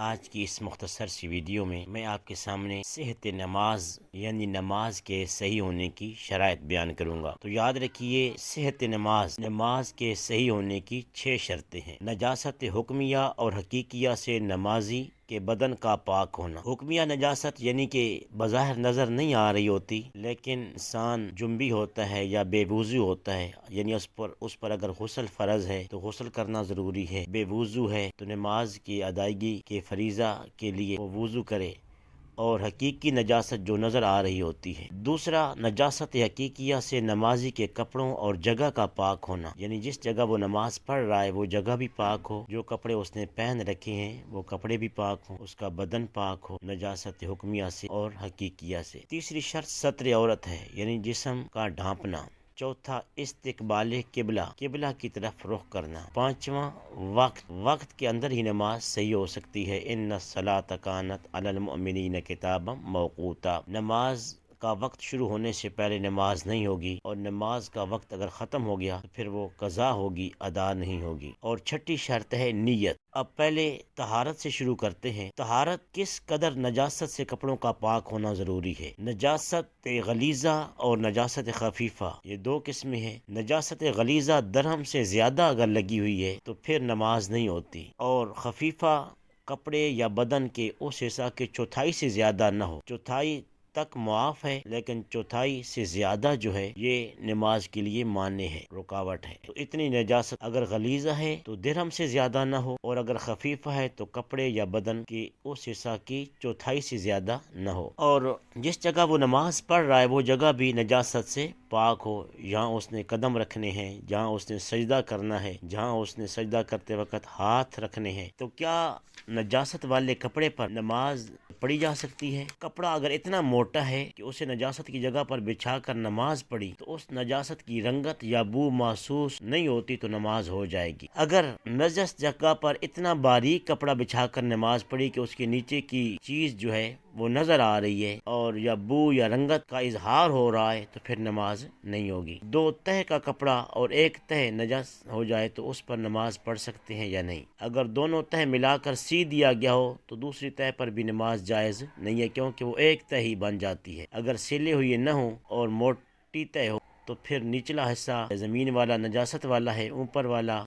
آج کی اس مختصر سی ویڈیو میں میں آپ کے سامنے صحت نماز یعنی نماز کے صحیح ہونے کی شرائط بیان کروں گا۔ تو یاد رکھیے، صحت نماز کے صحیح ہونے کی 6 شرطیں ہیں۔ نجاست حکمیہ اور حقیقیہ سے نمازی کے بدن کا پاک ہونا۔ حکمیہ نجاست یعنی کہ بظاہر نظر نہیں آ رہی ہوتی، لیکن انسان جنبی ہوتا ہے یا بے وضو ہوتا ہے، یعنی اس پر اگر غسل فرض ہے تو غسل کرنا ضروری ہے۔ بے وضو ہے تو نماز کی ادائیگی کے فریضہ کے لیے وہ وضو کرے۔ اور حقیقی نجاست جو نظر آ رہی ہوتی ہے۔ دوسرا، نجاست حقیقیہ سے نمازی کے کپڑوں اور جگہ کا پاک ہونا، یعنی جس جگہ وہ نماز پڑھ رہا ہے وہ جگہ بھی پاک ہو، جو کپڑے اس نے پہن رکھے ہیں وہ کپڑے بھی پاک ہوں، اس کا بدن پاک ہو نجاست حکمیہ سے اور حقیقیہ سے۔ تیسری شرط ستر عورت ہے، یعنی جسم کا ڈھانپنا۔ چوتھا، استقبال قبلہ کی طرف رخ کرنا۔ پانچواں، وقت کے اندر ہی نماز صحیح ہو سکتی ہے۔ ان الصلاۃ کانت علی المؤمنین کتابا موقوتا۔ نماز کا وقت شروع ہونے سے پہلے نماز نہیں ہوگی، اور نماز کا وقت اگر ختم ہو گیا تو پھر وہ قضا ہوگی، ادا نہیں ہوگی۔ اور چھٹی شرط ہے نیت۔ اب پہلے طہارت سے شروع کرتے ہیں۔ طہارت کس قدر نجاست سے کپڑوں کا پاک ہونا ضروری ہے۔ نجاست غلیظہ اور نجاست خفیفہ، یہ 2 قسمیں ہیں۔ نجاست غلیظہ درہم سے زیادہ اگر لگی ہوئی ہے تو پھر نماز نہیں ہوتی، اور خفیفہ کپڑے یا بدن کے اس حصہ کے چوتھائی سے زیادہ نہ ہو۔ چوتھائی تک معاف ہے، لیکن چوتھائی سے زیادہ جو ہے یہ نماز کے لیے مانع ہے، رکاوٹ ہے۔ تو اتنی نجاست اگر غلیظہ ہے تو درہم سے زیادہ نہ ہو، اور اگر خفیفہ ہے تو کپڑے یا بدن کے اس حصہ کی چوتھائی سے زیادہ نہ ہو۔ اور جس جگہ وہ نماز پڑھ رہا ہے وہ جگہ بھی نجاست سے پاک ہو۔ جہاں اس نے قدم رکھنے ہیں، جہاں اس نے سجدہ کرنا ہے، جہاں اس نے سجدہ کرتے وقت ہاتھ رکھنے ہیں، تو کیا نجاست والے کپڑے پر نماز پڑھی جا سکتی ہے؟ کپڑا اگر اتنا موٹا ہے کہ اسے نجاست کی جگہ پر بچھا کر نماز پڑھی تو اس نجاست کی رنگت یا بو محسوس نہیں ہوتی تو نماز ہو جائے گی۔ اگر نجس جگہ پر اتنا باریک کپڑا بچھا کر نماز پڑھی کہ اس کے نیچے کی چیز جو ہے وہ نظر آ رہی ہے، اور یا بو یا رنگت کا اظہار ہو رہا ہے، تو پھر نماز نہیں ہوگی۔ 2 تہہ کا کپڑا اور 1 تہہ نجس ہو جائے تو اس پر نماز پڑھ سکتے ہیں یا نہیں؟ اگر دونوں تہہ ملا کر سی دیا گیا ہو تو دوسری تہہ پر بھی نماز جائز نہیں ہے، کیونکہ وہ 1 تہہ ہی بن جاتی ہے۔ اگر سلے ہوئے نہ ہوں اور موٹی تہہ ہو تو پھر نچلا حصہ زمین والا نجاست والا ہے، اوپر والا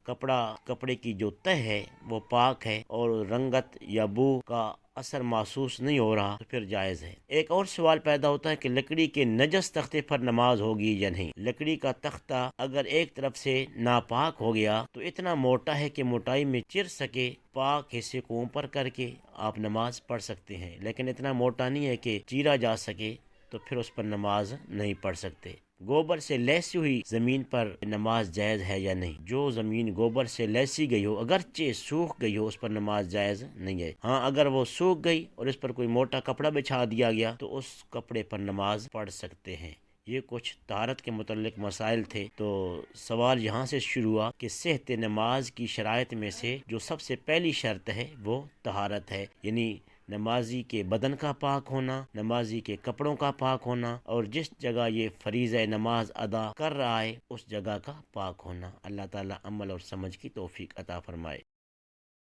کپڑے کی جو تہہ ہے وہ پاک ہے اور رنگت یا بو کا اثر محسوس نہیں ہو رہا، تو پھر جائز ہے۔ ایک اور سوال پیدا ہوتا ہے کہ لکڑی کے نجس تختے پر نماز ہوگی یا نہیں۔ لکڑی کا تختہ اگر ایک طرف سے ناپاک ہو گیا تو اتنا موٹا ہے کہ موٹائی میں چر سکے، پاک حصے کو اوپر کر کے آپ نماز پڑھ سکتے ہیں، لیکن اتنا موٹا نہیں ہے کہ چیرا جا سکے، تو پھر اس پر نماز نہیں پڑھ سکتے۔ گوبر سے لیسی ہوئی زمین پر نماز جائز ہے یا نہیں؟ جو زمین گوبر سے لیسی گئی ہو، اگرچہ سوکھ گئی ہو، اس پر نماز جائز نہیں ہے۔ ہاں، اگر وہ سوکھ گئی اور اس پر کوئی موٹا کپڑا بچھا دیا گیا تو اس کپڑے پر نماز پڑھ سکتے ہیں۔ یہ کچھ طہارت کے متعلق مسائل تھے۔ تو سوال یہاں سے شروع ہوا کہ صحت نماز کی شرائط میں سے جو سب سے پہلی شرط ہے وہ طہارت ہے، یعنی نمازی کے بدن کا پاک ہونا، نمازی کے کپڑوں کا پاک ہونا، اور جس جگہ یہ فریضہ نماز ادا کر رہا ہے اس جگہ کا پاک ہونا۔ اللہ تعالی عمل اور سمجھ کی توفیق عطا فرمائے۔